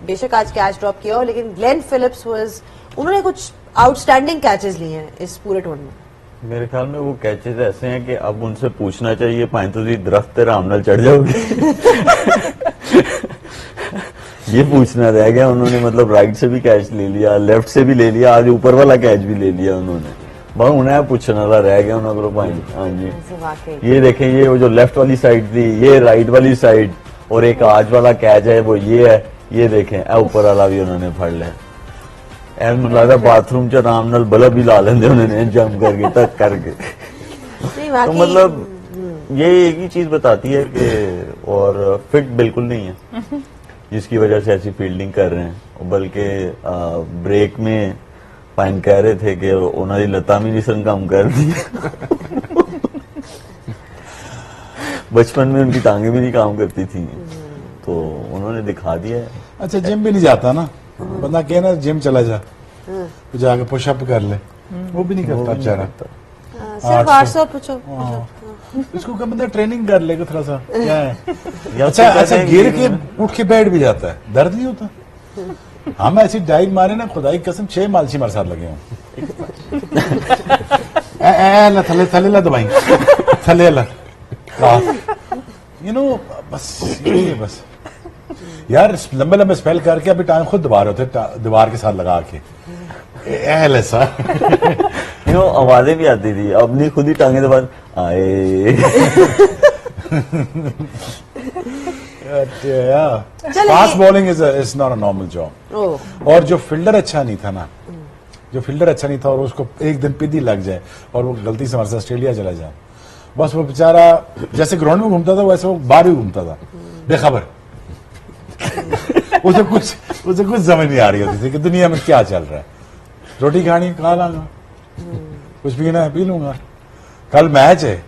बेशक आज catch drop किया हो, लेकिन ग्लेन फिलिप्स उन्होंने कुछ आउटस्टैंडिंग कैचेस लिए हैं इस पूरे टूर्नामेंट में। मेरे ख्याल में वो कैचेस ऐसे हैं कि अब उनसे पूछना चाहिए पाइंतो जी दरख्त आराम नाल चढ़ जाओगे। ये पूछना रह गया उन्होंने, मतलब राइट से भी कैच ले लिया, लेफ्ट से भी ले लिया, आज ऊपर वाला कैच भी ले लिया उन्होंने। बस उन्हें पूछना रह गया उन्होंने पॉइंट। हाँ जी, ये देखें, ये वो जो लेफ्ट वाली साइड थी, ये राइट वाली साइड, और एक आज वाला कैच है वो ये है, ये देखें ऊपर वाला भी उन्होंने फड़ लिया। मुझे लगता बाथरूम च आराम नाल बल्ब भी ला लेंगे उन्होंने जंप करके तक करके। तो मतलब ये एक ही चीज बताती है कि, और फिट बिल्कुल नहीं है जिसकी वजह से ऐसी फील्डिंग कर रहे हैं। बल्कि ब्रेक में पाइन कह रहे थे कि उन्होंने लता भी नहीं काम कर दी। बचपन में उनकी टांगे भी नहीं काम करती थी, तो उन्होंने दिखा दिया है। अच्छा, जिम भी नहीं जाता ना बंदा, कहे ना जिम चला जा तो जाके पुशअप कर ले, वो भी नहीं करता बेचारा। सिर्फ 800 पूछो। इसको क्या बंदा ट्रेनिंग कर लेगा थोड़ा सा, क्या है। अच्छा ऐसा गिर के उठ के बैठ भी जाता है, दर्द नहीं होता। हम ऐसी डाइव मारे ना, खुदाई कसम 6 मालची हमारे साथ लगे हों। थले थले ला दबाई, थले ला, यू नो, बस ये बस यार लंबे लंबे स्पेल करके अभी टाइम खुद दबा रहे थे दीवार के साथ लगा के, ऐसा आवाजें भी आती थी, अपनी खुद ही टांगे दबा आए। Fast bowling is not a normal job. और जो फील्डर अच्छा नहीं था ना, जो फील्डर अच्छा नहीं था और उसको एक दिन पिदी लग जाए और वो गलती से हमारे साथ ऑस्ट्रेलिया चला जाए, बस वो बेचारा जैसे ग्राउंड में घूमता था वैसे वो बाहर भी घूमता था बेखबर। उसे कुछ समझ नहीं आ रही होती थी कि दुनिया में क्या चल रहा है। रोटी खानी खा लाऊंगा, कुछ पीना है पी लूंगा, कल मैच है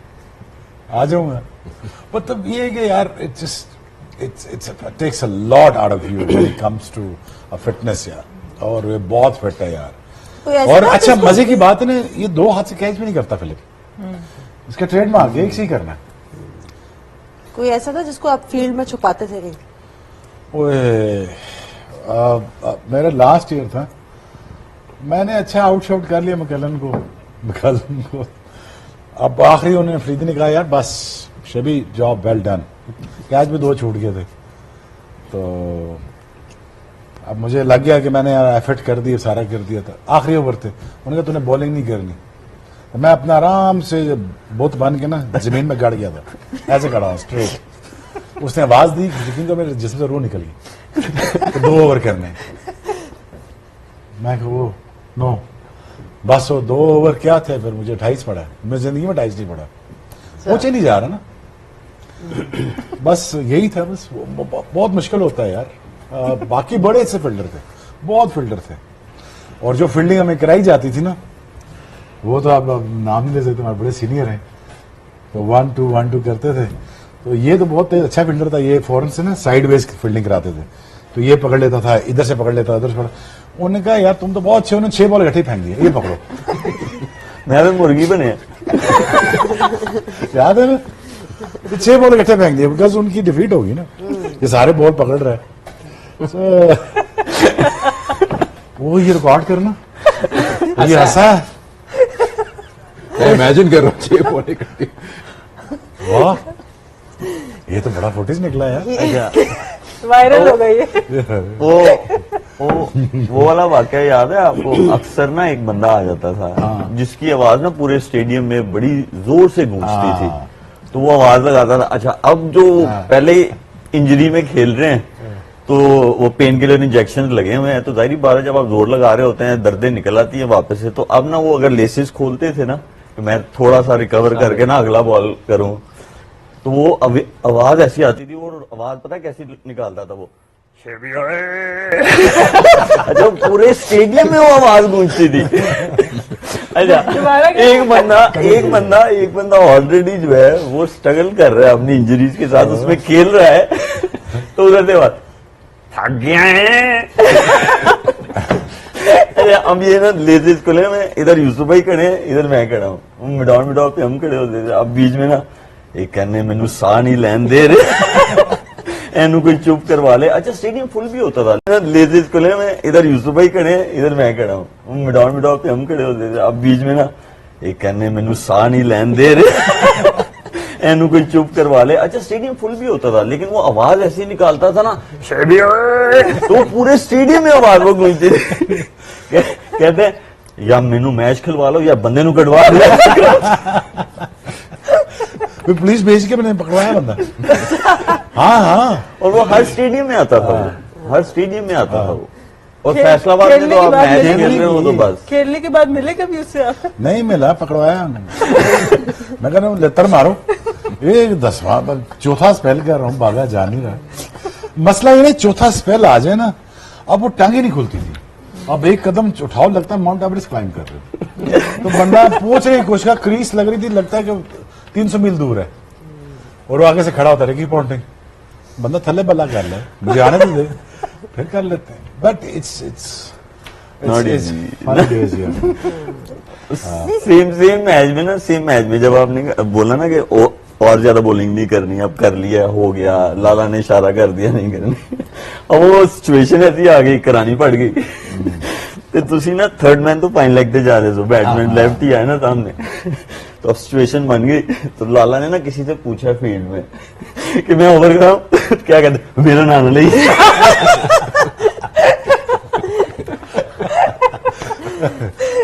आ जाऊंगा। मतलब ये है कि यार it's takes a lot out of you when it comes to a fitness यार, और ये बहुत फिट है यार। और अच्छा मजे की बात है ना, ये 2 हाथ से कैच भी नहीं करता फिलिप, इसका ट्रेडमार्क एक से ही करना है। कोई ऐसा था जिसको आप फील्ड में छुपाते थे कहीं? मेरा लास्ट ईयर था, मैंने अच्छा आउटशॉट कर लिया मकलन को। अब आखिरी उन्होंने अफरीदी ने कहा यार बस शबी जॉब वेल डन, कैच भी 2 छूट गए थे। तो अब मुझे लग गया कि मैंने यार एफर्ट कर दिया, सारा कर दिया था। आखिरी ओवर थे, उन्होंने कहा तूने बॉलिंग नहीं करनी। तो मैं अपना आराम से बुत बन के ना जमीन में गड़ गया था, ऐसे खड़ा स्ट्रेट। उसने आवाज दी, यकीन तो मेरे जिस्म से रूह निकल गई। तो 2 ओवर करने, मैं वो नो, बस वो 2 ओवर क्या थे, फिर मुझे 28 पड़ा। मैं जिंदगी में 28 नहीं पड़ा, पहुंचे नहीं जा रहा ना। बस यही था, बस बहुत मुश्किल होता है यार। बाकी बड़े अच्छे फील्डर थे, बहुत फील्डर थे, और जो फील्डिंग हमें कराई जाती थी ना, वो तो आप नाम नहीं ले सकते, हमारे बड़े सीनियर हैं, तो 1-2 करते थे। तो ये तो बहुत अच्छा फील्डर था, ये फौरन से ना साइड वेज फील्डिंग कराते थे, तो ये पकड़ लेता था, इधर से पकड़ लेता था, उधर से पकड़। उन्होंने कहा यार तुम तो बहुत अच्छे, उन्होंने 6 बॉल इकट्ठे फेंक दिए, ये पकड़ो। मैं तो मुर्गी बने, याद है ना, 6 बॉल इकट्ठे फेंक दिए, बिकॉज उनकी डिफीट होगी ना, ये सारे बॉल पकड़ रहे हैं। वो ये रिकॉर्ड करना, ये हंसा है, इमेजिन कर रहा हूँ 6 बॉल इकट्ठे। वाह, ये तो बड़ा फुटेज निकला यार, वायरल हो गई। वो वाला वाकया याद है आपको? अक्सर ना एक बंदा आ जाता था जिसकी आवाज ना पूरे स्टेडियम में बड़ी जोर से गूंजती थी, तो वो आवाज लगाता था। अच्छा, अब जो पहले इंजरी में खेल रहे हैं तो वो पेन किलर इंजेक्शन लगे हुए हैं, तो जाहिर बात है जब आप जोर लगा रहे होते हैं दर्दें निकल आती है वापस से। तो अब ना वो अगर लेसेस खोलते थे ना, तो मैं थोड़ा सा रिकवर करके ना अगला बॉल करूं, तो वो आवाज ऐसी आती थी। वो आवाज पता है कैसी निकालता था वो, अच्छा पूरे स्टेडियम में वो आवाज गूंजती थी। अच्छा, एक बंदा ऑलरेडी जो है वो स्ट्रगल कर रहा है अपनी इंजरीज के साथ, उसमें खेल रहा है, तो उधर से बात थक गया है। अब ये ना लेजेस खुले, मैं इधर यूसुफ भाई खड़े हैं, इधर मैं खड़ा हूँ, मिडाउन पे हम खड़े होते थे। अब बीच में ना एक कहने मैनू साह नहीं लैन दे रहे, एनू कोई चुप करवा ले। अच्छा स्टेडियम फुल भी होता था, लेडीज खुले में, इधर यूसुफ भाई खड़े हैं, इधर मैं खड़ा हूँ, मिडॉन मिडॉन पे हम खड़े होते थे। अब बीच में ना एक कहने मैनू साह नहीं लैन दे रहे एनू कोई चुप करवा ले। अच्छा स्टेडियम फुल भी होता था, लेकिन वो आवाज ऐसी निकालता था ना, तो पूरे स्टेडियम में आवाज वो गूंजती थी। कहते हैं या मेनू मैच खिलवा लो या बंदे नू कटवा दो। पुलिस भेज के मैंने पकड़वाया बंदा। हाँ और वो हर स्टेडियम में आता था, वो हर स्टेडियम में आता था वो। और फैसलाबाद में तो आप मैच खेल रहे हो तो बस खेलने के बाद मिले कभी उससे आप? नहीं मिला, पकड़वाया मैं कह रहा हूँ लेतर मारो, ये 10वां चौथा स्पेल कर रहा हूँ, भागा जा नहीं रहा। मसला ये नहीं, चौथा स्पेल आ जाए ना, अब वो टांगे नहीं खुलती थी, अब एक कदम उठाओ लगता है माउंट एवरेस्ट क्लाइंब कर रहे हो। तो बंदा पहुंचने की कोशिश का, क्रीज लग रही थी, लगता है कि 300 मील दूर है, और वो आगे से खड़ा होता है कि पॉइंटिंग, बंदा थल्ले बल्ला कर ले, मुझे आने तो दे, फिर कर लेते हैं। बट इट्स फनी डेज यार। सेम मैच में जब आपने बोला ना कि और ज्यादा बॉलिंग नहीं करनी, अब कर लिया, हो गया, लाला ने इशारा कर दिया नहीं करनी, अब वो सिचुएशन ऐसी आ गई, करानी पड़ गई। तो तुसी ना थर्ड मैन तो पाइन लगते जा रहे हो, बैट्समैन लेफ्ट ही आया ना सामने, तो अब सिचुएशन बन गई। तो लाला ने ना किसी से पूछा फील्ड में कि मैं ओवर कराऊं, क्या कहते मेरा नाम ले।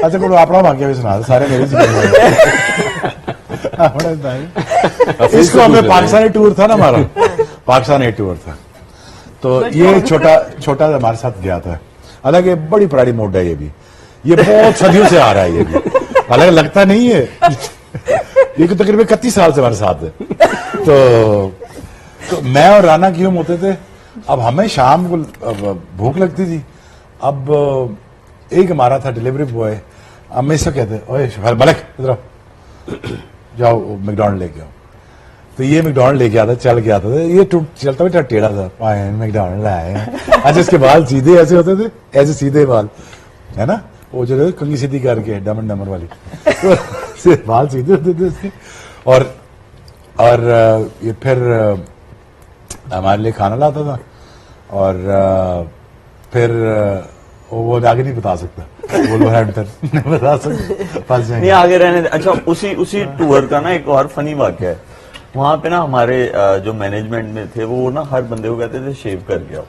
अच्छा कोई अपना वाक्य भी सुना दो, सारे मेरे इसको हमें पाकिस्तानी टूर था ना हमारा, पाकिस्तानी टूर था, तो ये छोटा हमारे साथ गया था। हालांकि बड़ी पुरानी मोड है ये बहुत सदियों से आ रहा है ये भी, हालांकि लगता नहीं है, ये तो तकरीबन 31 साल से हमारे साथ है। तो मैं और राना क्यों होते थे, अब हमें शाम को भूख लगती थी, अब एक हमारा था डिलीवरी बॉय, हम इसको कहते ओए मलक इधर जाओ मैकडॉनल्ड लेके आओ, तो ये मैकडॉनल्ड लेके आता, चल के आता था, ये चलता भी टेढ़ा था, मैकडॉनल्ड आए। अच्छा इसके बाल सीधे ऐसे होते थे, ऐसे सीधे बाल है ना, वो जो कंगी सीधी करके डमन डमर वाली, तो बाल सीधे होते थे उसके। और ये फिर हमारे लिए खाना लाता था, और फिर वो आगे नहीं बता सकता, बोलो नहीं बता सकता, फंस जाएंगे। नहीं आगे रहने दे। अच्छा उसी टूर का ना एक और फनी वाक्य है, वहां पे ना हमारे जो मैनेजमेंट में थे वो ना हर बंदे को कहते थे शेव करके आओ,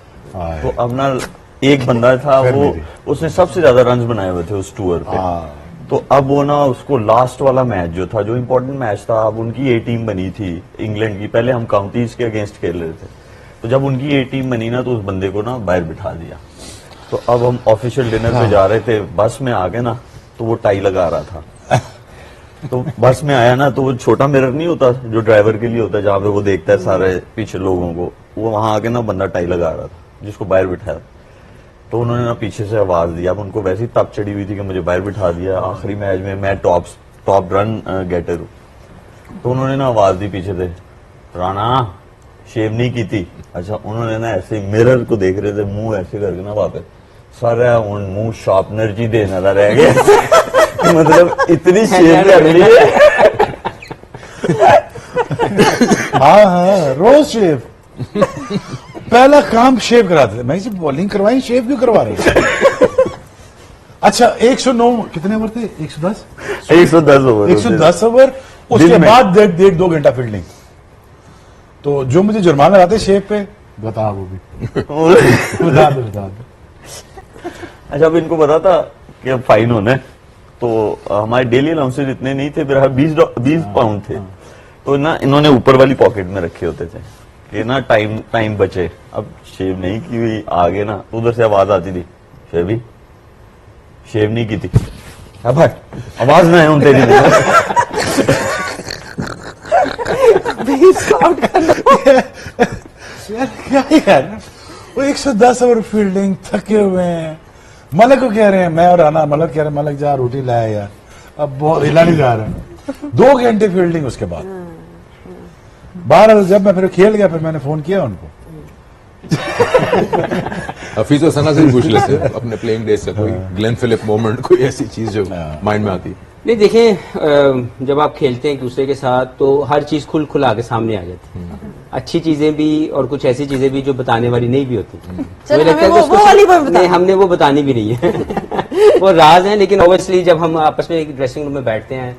तो अब ना एक बंदा था वो, उसने सबसे ज्यादा रन बनाए हुए थे उस टूर पे, तो अब वो ना उसको लास्ट वाला मैच जो था, जो इम्पोर्टेंट मैच था, अब उनकी ए टीम बनी थी इंग्लैंड की, पहले हम काउंटीज के अगेंस्ट खेल रहे थे, तो जब उनकी ए टीम बनी ना तो उस बंदे को ना बाहर बिठा दिया। तो अब हम ऑफिशियल डिनर पे जा रहे थे, बस में आ गए ना, तो वो टाई लगा रहा था, तो बस में आया ना, तो वो छोटा मिरर नहीं होता जो ड्राइवर के लिए होता है, जहाँ पे वो देखता है सारे पीछे लोगों को, वो वहां आके ना बंदा टाई लगा रहा था जिसको बाहर बिठाया, तो उन्होंने ना पीछे से आवाज दी। अब उनको वैसी तप चढ़ी हुई थी कि मुझे बाहर बिठा दिया, आखिरी मैच में मैं टॉप रन गेटर हूँ, तो उन्होंने ना आवाज दी पीछे से, राणा शेव नहीं की थी। अच्छा उन्होंने ना ऐसे मिरर को देख रहे थे, मुंह ऐसे करके ना वापस सारा मुंह शार्पनर जी देना रह गया। मतलब इतनी शेव कर रही है। हाँ रोज शेव, पहला काम शेव कराते थे, मैं इसे बॉलिंग करवाई, शेव क्यों करवा रहे? अच्छा 109 कितने ओवर थे? 110 ओवर 110 ओवर, उसके बाद 1.5-2 घंटा फील्डिंग। तो जो मुझे जुर्माना लगाते शेव पे, बता वो भी बता दो। अच्छा अब इनको पता था कि अब फाइन होना है, तो हमारे डेली अलाउंसेस इतने नहीं थे, फिर 20 पाउंड थे, तो ना इन्होंने ऊपर वाली पॉकेट में रखे होते थे कि ना टाइम बचे। अब शेव नहीं की हुई आगे ना, तो उधर से आवाज आती थी, शेव नहीं की थी, अब आवाज ना है तेरी। यार वो 110 ओवर फील्डिंग, थके हुए हैं, मलक को कह रहे हैं, मैं और राना, मलक कह रहे हैं मलक जा रोटी लाया यार, अब बहुत हिला नहीं जा रहा। 2 घंटे फील्डिंग, उसके बाद 12 जब मैं फिर खेल गया, फिर मैंने फोन किया उनको। हफीज और सना से भी पूछ लेते हैं अपने प्लेइंग डेज से कोई ग्लेन फिलिप मोमेंट, कोई ऐसी चीज जो माइंड में आती है। नहीं देखें, जब आप खेलते हैं एक दूसरे के साथ तो हर चीज खुल खुला के सामने आ जाती है। अच्छी चीजें भी और कुछ ऐसी चीजें भी जो बताने वाली नहीं भी होती। चल, मुझे लगता हमें है कि वो वाली बात बता। नहीं, हमने वो बतानी भी नहीं है। वो राज है, लेकिन ऑब्वियसली जब हम आपस में एक ड्रेसिंग रूम में बैठते हैं,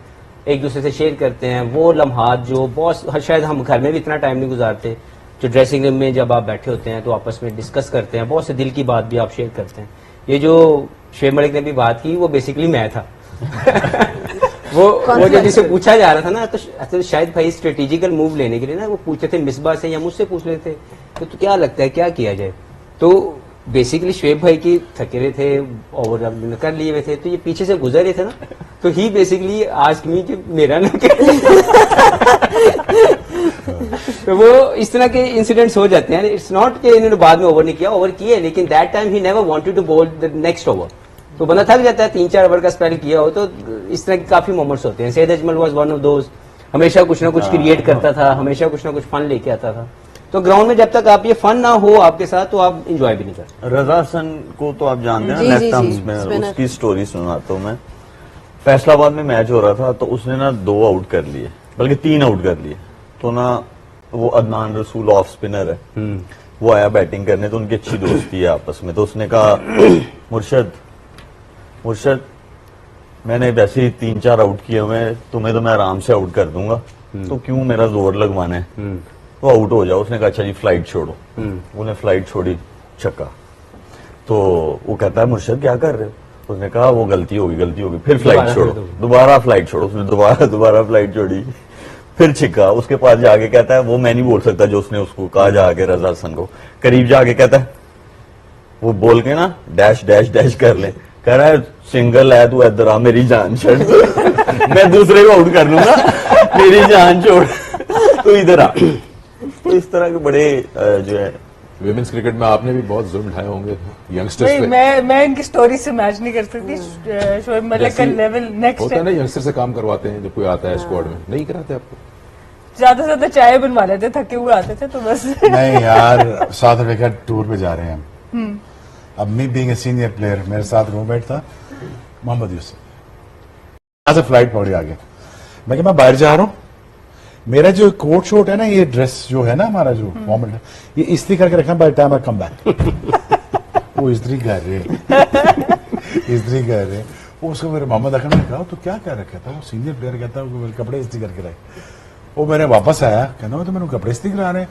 एक दूसरे से शेयर करते हैं वो लम्हात जो बहुत, शायद हम घर में भी इतना टाइम नहीं गुजारते, जो ड्रेसिंग रूम में जब आप बैठे होते हैं तो आपस में डिस्कस करते हैं, बहुत से दिल की बात भी आप शेयर करते हैं। ये जो शेख मलिक ने भी बात की वो बेसिकली मैं था। वो जब जिसे पूछा जा रहा था ना, तो शायद भाई स्ट्रेटेजिकल मूव लेने के लिए ना वो पूछते थे मिसबा से या मुझसे पूछ लेते तो क्या लगता है क्या किया जाए। तो बेसिकली शुएब भाई की थके हुए थे और कर लिए हुए थे, तो ये पीछे से गुजर रहे थे ना, तो ही बेसिकली आज मी कि मेरा ना तो वो इस तरह के इंसिडेंट्स हो जाते हैं। इट्स नॉट कि इन्होंने बाद में ओवर नहीं किया, ओवर किए, लेकिन that time he never wanted to bowl the next over. तो बंदा थक जाता है, 3-4 ओवर का स्पेल किया हो, तो इस तरह के काफी मोमेंट्स होते हैं। Syed Ajmal was one of those, हमेशा कुछ ना कुछ क्रिएट करता था, हमेशा कुछ ना कुछ फन लेके आता था। तो ग्राउंड में जब तक आप ये फन ना हो आपके साथ तो आप इंजॉय भी नहीं करते। रजा हसन को तो आप जानते हैं जी, ना, जी, नेट टर्म्स जी, में स्पिनर। उसकी स्टोरी सुनाता हूँ मैं। फैसलाबाद में मैच हो रहा था तो उसने ना 2 आउट कर लिए, बल्कि 3 आउट कर लिए। तो ना वो अदनान रसूल ऑफ स्पिनर है, वो आया बैटिंग करने, तो उनकी अच्छी दोस्ती है आपस में। तो उसने कहा मुर्शद मैंने वैसे ही 3-4 आउट किए हुए हैं, तुम्हें तो मैं आराम से आउट कर दूंगा, तो क्यों मेरा जोर लगवाना है, तो आउट हो जाओ। उसने कहा अच्छा जी फ्लाइट छोड़ो। उन्हें फ्लाइट छोड़ी, छक्का। तो वो कहता है मुर्शद क्या कर रहे हो, उसने कहा वो गलती होगी, फिर फ्लाइट छोड़ो, दोबारा फ्लाइट छोड़ो। उसने दोबारा फ्लाइट छोड़ी, फिर छिक्का। उसके पास जाके कहता है वो मैं नहीं बोल सकता जो उसने उसको कहा, जाके रजा हसन को करीब जाके कहता है, वो बोल के ना डैश डैश डैश कर ले, कह रहा है सिंगल है तू इधर आ, मेरी जान छोड़। मैं दूसरे को आउट कर लूंगा, मेरी जान छोड़, तू इधर आ। तो इस तरह के बड़े जो है विमेंस क्रिकेट में आपने भी बहुत जुल्म उठाए होंगे यंगस्टर्स नहीं, पे। मैं इनकी स्टोरी से मैच नहीं कर सकती। शोएब मलिक का जैसी लेवल नेक्स्ट होता है ना, है। यंगस्टर से काम करवाते हैं जब कोई आता है स्क्वाड में, नहीं कराते आपको? ज्यादा से ज्यादा चाय बनवा लेते, थके हुए आते थे तो बस। नहीं यार, साउथ अफ्रीका टूर पे जा रहे हैं हम। अब me being a senior player, मेरे साथ रूममेट था मोहम्मद यूसुफ, यहाँ से फ्लाइट पकड़ी आगे। मैं बाहर जा रहा हूँ, मेरा जो कोट शोट है ना, ये ड्रेस जो है ना हमारा जो फॉर्मल है, ये इस्त्री करके रखना by time I come back. वो इस्त्री कर रहे वो उसको मेरे मोहम्मद अकरम ने कहा तो क्या रखा था, वो सीनियर प्लेयर कहता है मेरे कपड़े इस्त्री करके रखे। वो मैंने वापस आया, कहना तो मैंने कपड़े इस्त्री करा रहे।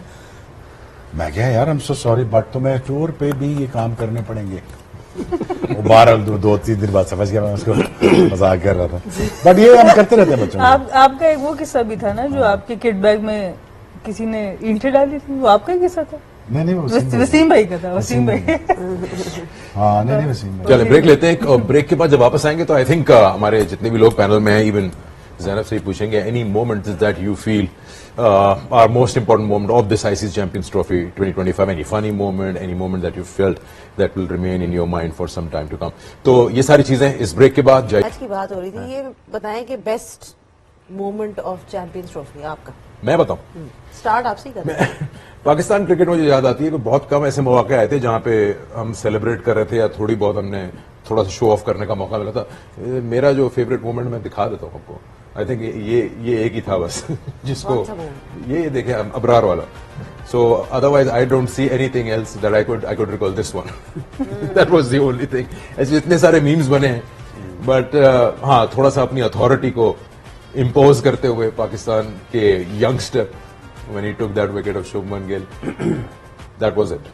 मैं क्या यार, I am so sorry but तुम्हें टूर पे भी ये काम करने पड़ेंगे। वो 2-3 दिन बाद समझ गया, मैं उसको मजाक कर रहा था, बट ये हम करते रहते हैं बच्चों को। आपका एक वो किस्सा भी था ना, जो आपके किट बैग में किसी ने ईंटें डाली थी, वो आपका ही किस्सा था? नहीं वो वसीम भाई का था, वसीम भाई। हाँ नहीं वसीम भाई। चले ब्रेक लेते हैं, और ब्रेक के बाद जब वापस आएंगे तो आई थिंक हमारे जितने भी लोग पैनल में हैं, इवन ज़ैनब से ही पूछेंगे, any moment that you feel are most important moment of this ICC Champions Trophy 2025, any funny moment, any moment that you felt that will remain in your mind for some time to come. तो ये सारी चीजें इस break के बाद जाए। आज की बात हो रही थी, ये बताएं कि best moment of champions trophy आपका। मैं बताऊं, स्टार्ट आपसे ही करते हैं। पाकिस्तान क्रिकेट मुझे याद आती है कि बहुत कम ऐसे मौके आए थे जहां पे हम सेलिब्रेट कर रहे थे या थोड़ी बहुत हमने थोड़ा सा शो ऑफ करने का मौका मिला था। मेरा जो फेवरेट मोमेंट मैं दिखा देता हूँ आपको, आई थिंक ये एक ही था बस जिसको कौन सा moment? ये देखे अबरार वाला। सो otherwise I don't see anything else that I could recall this one. That was the only thing. ऐसे इतने सारे मीम्स बने हैं, बट हाँ, थोड़ा सा अपनी अथॉरिटी को इम्पोज करते हुए पाकिस्तान के youngster when he took that wicket of Shubman Gill, that was it.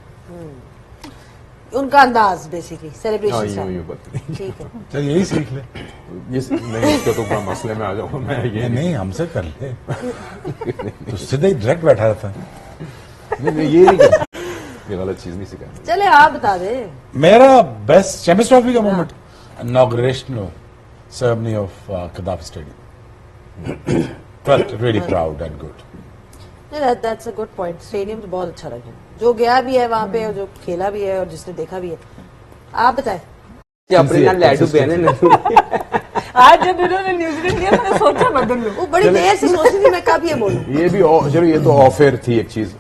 उनका अंदाज बेसिकली हाँ, सेलिब्रेशन यूं स्टाइल। बात ठीक है। चल यही सीख ले। ये नहीं, इसका तो बड़ा मसले में आ जाऊंगा मैं। ये नहीं हमसे कर ले, तो सीधे ही डायरेक्ट बैठा रहता। नहीं, ये नहीं करना। ये गलत चीज नहीं सिखाना। चले आप बता दे। मेरा बेस्ट चैंपियंस ट्रॉफी का moment, inauguration ceremony of कदाफी stadium. Felt really proud and good. That's a good point. Stadium तो बहुत अच्छा लगा, जो गया भी है वहां पे और जो खेला भी है और जिसने देखा भी है। आप बताएं। अपने नाल लैडू बहने आज जब इन्होंने न्यूजीलैंड लिया, मैंने सोचा बदल लो। वो बड़ी देर से सोच रही थी मैं कब ये बोलूं। ये भी चलो, ये तो ऑफ एयर थी एक चीज।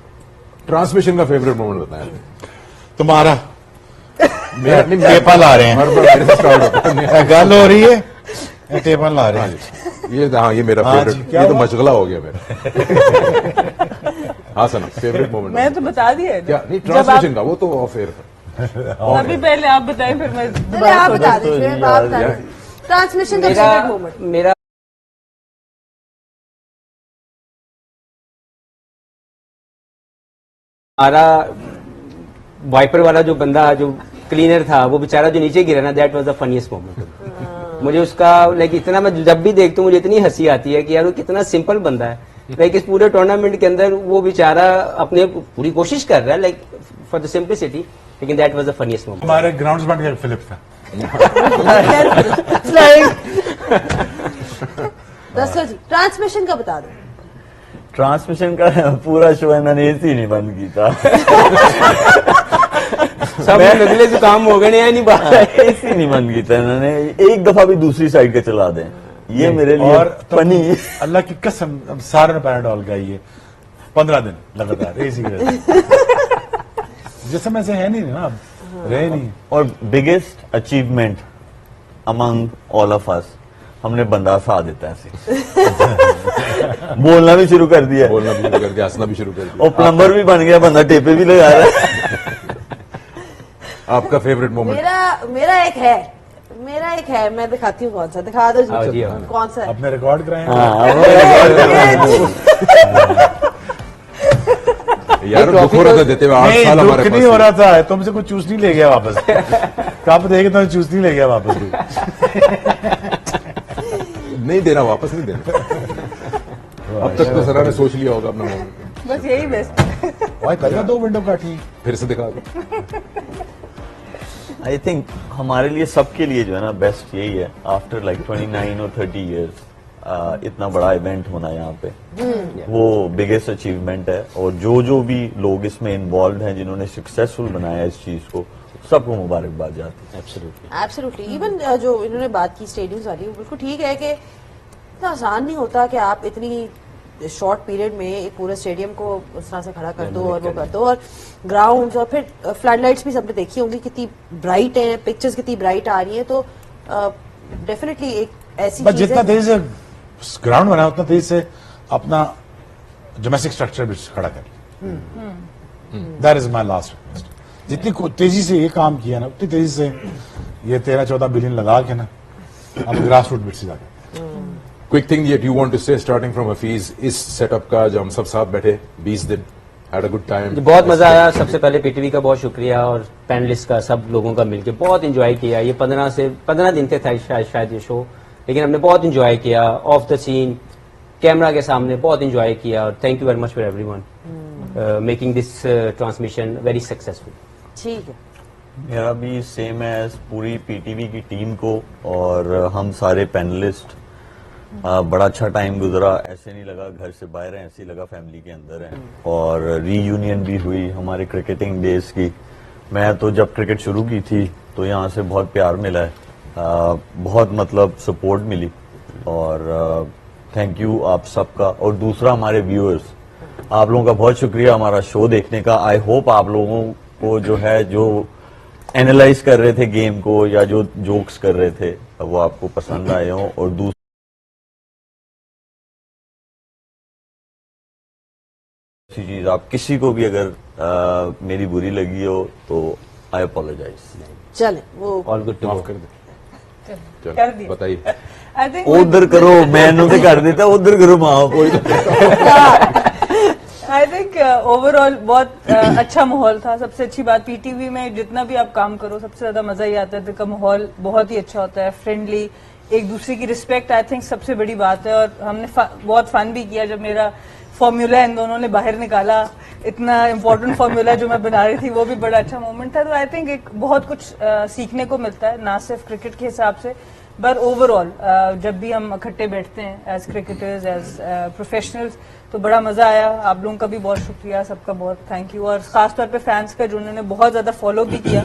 ट्रांसमिशन का फेवरेट मोमेंट बताया तुम्हारा मेरा नहीं, पेपल आ रहे हैं, हर बार मेरे से स्टार्ट होता है। गल हो रही है, टेबल आ रहे हैं। ये हाँ, ये मेरा हाँ जी, फेवरेट, क्या ये तो हुआ? मशगला हो गया मेरा। हाँ सना, फेवरेट मोमेंट मैं तो बता दिया है ना। क्या नहीं, जब आप ट्रांसमिशन का वो तो ऑफ एयर था। अभी पहले आप बताएं फिर मैं पहले दोबारा आप सोचूं। बता दीजिए, आप बता दीजिए ट्रांसमिशन का फेवरेट मोमेंट। मेरा हमारा वाइपर वाला जो बंदा जो क्लीनर था वो बेचारा जो नीचे गिरा ना, that was the funniest moment. मुझे उसका लाइक इतना, मैं जब भी देखता हूँ मुझे इतनी हंसी आती है कि यार वो कितना सिंपल बंदा है। लाइक इस पूरे टूर्नामेंट के अंदर वो बेचारा अपने पूरी कोशिश कर रहा है लाइक फॉर द सिंपलिसिटी, लेकिन that was the funniest moment. हमारे ग्राउंड्समैन का फिलिप था। दस्तर जी ट्रांसमिशन का बता दो। ट्रांसमिशन का पूरा शो इन्होंने एसी नहीं बंद किया। सब नजले जुकाम हो गए नहीं बात है। एसी नहीं बंद किया इन्होंने, एक दफा भी दूसरी साइड का चला दें, ये मेरे लिए और तो फनी। अल्लाह की कसम, अब सारे ने पैराडॉल का ये 15 दिन लगातार एसी जिस समय से है नहीं ना, अब रहे नहीं। और biggest achievement among all of us, हमने बंदा सा देता है ऐसे। बोलना भी शुरू कर दिया बोलना भी शुरू कर दिया, हंसना भी शुरू कर दिया। और प्लम्बर भी बन गया, बंदा टेपे भी लगा रहा है। आपका फेवरेट मोमेंट? मेरा एक है, मैं दिखाती हूँ कौन सा, दिखा दो आओ जी, जी आओ। कौन सा है। अपने रिकॉर्ड कराए हैं। हाँ, यार दुख हो रहा था देते हुए, 8 नहीं, साल हमारे दुख पास नहीं हो थे। रहा था, तुमसे कुछ चूस नहीं ले गया वापस। कब देखे तो चूस नहीं ले गया वापस भी। नहीं देना, वापस नहीं देना। अब तक तो सना ने सोच लिया होगा अपना मोमेंट। बस यही बेस्ट। भाई करेगा 2 विंडो काटी। फिर से दिखा दो। आई थिंक हमारे लिए, सबके लिए जो है ना, बेस्ट यही है आफ्टर लाइक 29 और 30 इयर्स इतना बड़ा इवेंट होना यहाँ पे, वो बिगेस्ट अचीवमेंट है। और जो भी लोग इसमें इन्वॉल्व हैं, जिन्होंने सक्सेसफुल बनाया इस चीज को, सबको मुबारकबाद जाती है। एब्सोल्युटली। इवन जो इन्होंने बात की स्टेडियम्स वाली, वो बिल्कुल ठीक है कि इतना आसान नहीं होता कि आप इतनी शॉर्ट पीरियड में एक पूरे स्टेडियम को उस तरह से खड़ा कर दो और वो कर दो, और ग्राउंड्स, और फिर फ्लड लाइट्स भी सबने देखी होंगी कितनी ब्राइट हैं, पिक्चर्स कितनी ब्राइट आ रही हैं। तो डेफिनेटली एक ऐसी बस चीज जितना है। तेजी से ग्राउंड बना उतना तेजी से अपना डोमेस्टिक स्ट्रक्चर भी खड़ा कर। That is my last request. जितनी तेजी से ये काम किया ना, उतनी तेजी से ये 13-14 बिलियन लगा के ना अब ग्रास रूट बिट से जाके। Quick thing that you want to say starting from Hafeez, इस सेटअप का जो हम सब साथ बैठे 20 दिन, हैड अ गुड टाइम। जी, बहुत मजा आया। सबसे पहले पीटीवी का बहुत शुक्रिया, और पैनलिस्ट का, सब लोगों का मिलकर बहुत एंजॉय किया। ये 15 दिन थे शायद ये शो, लेकिन हमने बहुत एंजॉय किया ऑफ द सीन, कैमरा के सामने बहुत एंजॉय किया। और thank you very much for everyone making this transmission very successful. ठीक है, मेरा भी सेम है पूरी पीटीवी की टीम को और हम सारे पैनलिस्ट। बड़ा अच्छा टाइम गुजरा, ऐसे नहीं लगा घर से बाहर हैं, ऐसे ही लगा फैमिली के अंदर हैं। और रीयूनियन भी हुई हमारे क्रिकेटिंग डेज की। मैं तो जब क्रिकेट शुरू की थी तो यहाँ से बहुत प्यार मिला है, बहुत मतलब सपोर्ट मिली, और थैंक यू आप सबका। और दूसरा हमारे व्यूअर्स, आप लोगों का बहुत शुक्रिया हमारा शो देखने का। आई होप आप लोगों को जो है, जो एनालाइज कर रहे थे गेम को या जो जोक्स कर रहे थे, वो आपको पसंद आए हों। और दूसरी चीज, आप किसी को भी अगर मेरी बुरी लगी हो तो आई अपोलोजाइज। चले वो ऑल गुड टू माफ कर दे। कर चलो दिया। बताइए। आई थिंक उधर करो, मैंने तो कर देता, उधर करो माओ कोई। आई थिंक ओवरऑल बहुत अच्छा माहौल था। सबसे अच्छी बात, पीटीवी में जितना भी आप काम करो, सबसे ज्यादा मजा ही आता है। का माहौल बहुत ही अच्छा होता है, फ्रेंडली, एक दूसरे की रिस्पेक्ट, आई थिंक सबसे बड़ी बात है। और हमने बहुत फन भी किया जब मेरा फॉर्मूला इन दोनों ने बाहर निकाला, इतना इम्पोर्टेंट फॉर्मूला जो मैं बना रही थी, वो भी बड़ा अच्छा मोमेंट था। तो आई थिंक एक बहुत कुछ सीखने को मिलता है, ना सिर्फ क्रिकेट के हिसाब से, बट ओवरऑल जब भी हम इकट्ठे बैठते हैं एज क्रिकेटर्स, एज प्रोफेशनल्स, तो बड़ा मजा आया। आप लोगों का भी बहुत शुक्रिया, सबका बहुत थैंक यू। और खासतौर पे फैंस का, जो उन्होंने बहुत ज्यादा फॉलो भी किया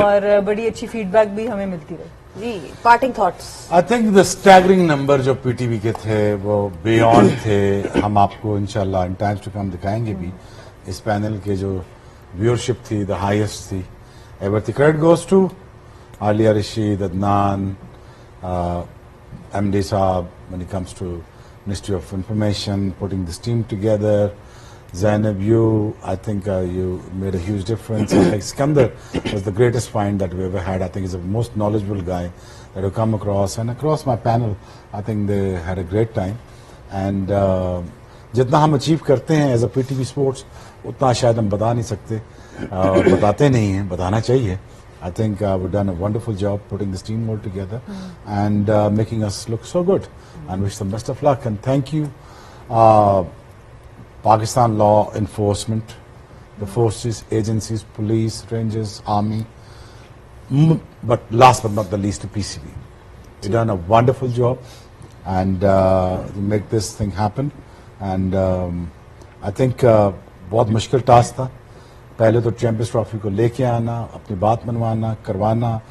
और बड़ी अच्छी फीडबैक भी हमें मिलती रही। जी, parting thoughts. I think the staggering number जो पीटीवी के थे वो बियॉन्ड थे। हम आपको इंशाल्लाह इन टाइम्स टू कम दिखाएंगे भी। इस पैनल के जो व्यूअरशिप थी, द हाईएस्ट थी ever. The credit goes to Aliya Rashid, Adnan, MD साहब, when it comes to Ministry of Information, putting this team together, Zainab, I think you made a huge difference. Like Skandar was the greatest find that we ever had. I think he's the most knowledgeable guy that have come across. And across my panel, I think they had a great time. And जितना हम achieve करते हैं as a PTV sports उतना शायद हम बता नहीं सकते और बताते नहीं हैं, बताना चाहिए. I think we've done a wonderful job putting this team all together and making us look so good. And wish them best of luck. And thank you, Pakistan law enforcement, the forces, agencies, police, rangers, army, but last but not the least to PCB. You've done a wonderful job and to make this thing happen. And I think बहुत मुश्किल task था. पहले तो champions trophy को लेके आना, अपनी बात मनवाना, करवाना,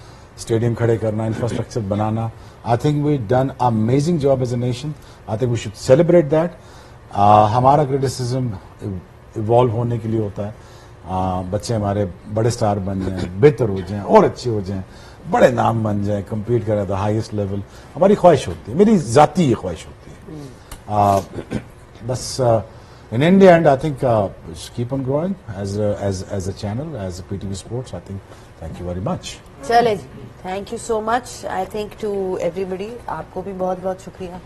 स्टेडियम खड़े करना, इंफ्रास्ट्रक्चर बनाना. I think we done amazing job as a nation. I think we should celebrate that. हमारा क्रिटिसिज्म इवॉल्व होने के लिए होता है. बच्चे हमारे बड़े स्टार बन जाएं, बेहतर हो जाएं और अच्छे हो जाएं, बड़े नाम बन जाएं, कम्पीट करें द हाईएस्ट लेवल. हमारी ख्वाहिश होती है, मेरी जाती ये ख्वाहिश होती है. बस in India, and I think just keep on growing as a channel, as a PTV Sports. I think thank you very much. चले, thank you so much. I think to everybody, आपको भी बहुत बहुत शुक्रिया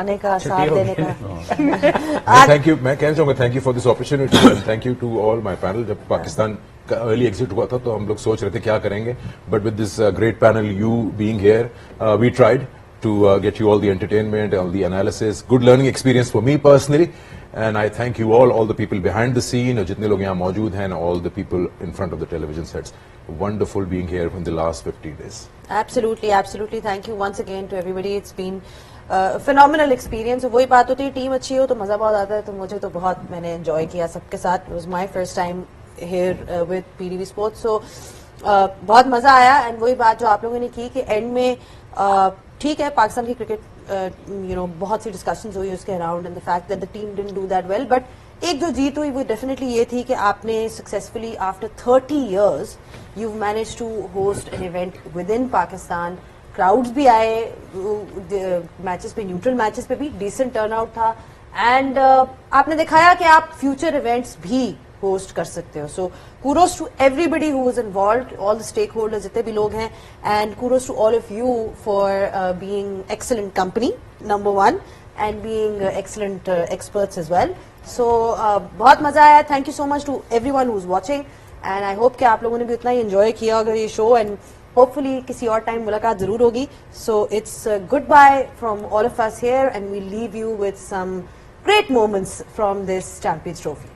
आने का, साथ देने का. Thank you. मैं कहना चाहूँगा thank you for this opportunity and thank you to all my panel. जब पाकिस्तान का early exit हुआ था तो हम लोग सोच रहे थे क्या करेंगे, but with this great panel, you being here, we tried to get you all the entertainment, all the analysis, good learning experience for me personally. And I thank you all the people behind the scene, जितने लोग यहाँ मौजूद हैं, and all the people in front of the television sets. Wonderful being here in the last 15 days. Absolutely, absolutely. Thank you once again to everybody. It's been phenomenal experience. वही बात होती है, team अच्छी हो तो मजा बहुत आता है. तो मुझे तो बहुत मैंने enjoy किया सबके साथ. It was my first time here with PTV Sports. So बहुत मजा आया. And वही बात जो आप लोगों ने की कि end में ठीक है, पाकिस्तान की क्रिकेट बहुत सी डिस्कशंस हुई उसके around and the fact that the team didn't do that well, but एक जो जीत हुई वो डेफिनेटली ये थी कि आपने successfully after 30 years you manage to host an event within Pakistan. Crowds भी आए मैचेस पे, न्यूट्रल मैचेस पे भी डिसेंट टर्नआउट था. एंड आपने दिखाया कि आप फ्यूचर इवेंट्स भी होस्ट कर सकते हो. सो kudos to everybody who was involved, all the stakeholders, जितने भी लोग हैं, and kudos to all of you for being excellent company, number one, and being excellent experts as well. So बहुत मजा आया. Thank you so much to everyone who's watching, and I hope कि आप लोगों ने भी उतना ही enjoy किया होगा ये show, and hopefully किसी और टाइम मुलाकात जरूर होगी. So it's goodbye from all of us here, and we leave you with some great moments from this Champions Trophy.